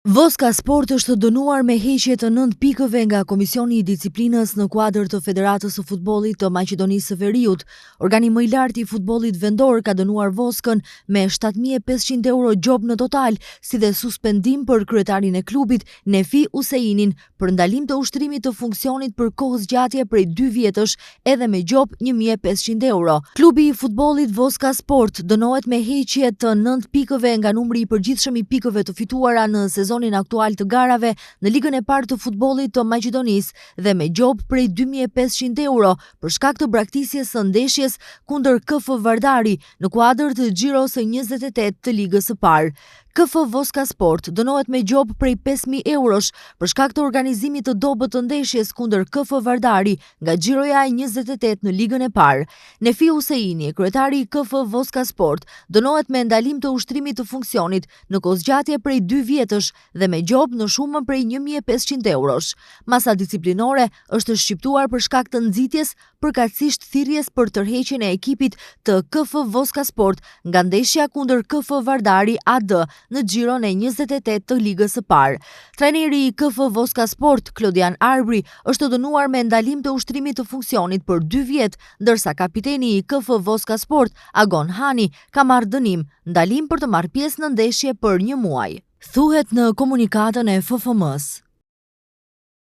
Voska Sport është dënuar me heqje të 9 pikëve nga Komisioni i Disiplinës në kuadër të Federatës së Futbollit të Maqedonisë së Veriut. Organi më i lartë i futbollit vendor ka dënuar Voskën me 7.500 euro gjobë në total, si dhe suspendim për kryetarin e klubit, Nefi Useinin, për ndalim të ushtrimit të funksionit për kohë zgjatje prej 2 vjetësh, edhe me gjobë 1.500 euro. Klubi i futbollit Voska Sport dënohet me heqje të 9 pikëve nga numri i përgjithshëm i pikëve të fituara në sezonin aktual të garave në ligën e parë të futbollit të Maqedonisë dhe me gjobë prej 2.500 euro për shkak të braktisjes së ndeshjes kundër KF Vardari në kuadër të Xhiros së 28 të ligës së parë. KF Voska Sport dënohet me gjobë prej 5.000 eurosh për shkak të organizimit të dobët të ndeshjes kundër KF Vardari nga Xhiroja e 28 në ligën e parë. Nefi Useini, kryetari i KF Voska Sport, dënohet me ndalim të ushtrimit të funksionit në kozgjatje prej 2 vjetësh dhe me gjobë në shumën prej 1.500 eurosh. Masa disiplinore është shqiptuar për shkak të nxitjes, përkatësisht thirrjes për tërheqjen e ekipit të KF Voska Sport nga ndeshja kundër KF Vardari AD në Xhiron e 28 të ligës së parë. Trajneri i KF Voska Sport, Klodian Arbri, është dënuar me ndalim të ushtrimit të funksionit për 2 vjet, ndërsa kapiteni i KF Voska Sport, Agon Hani, ka marrë dënim, ndalim për të marrë pjesë në ndeshje për 1 muaj. Thuhet në komunikatën e FFM-s.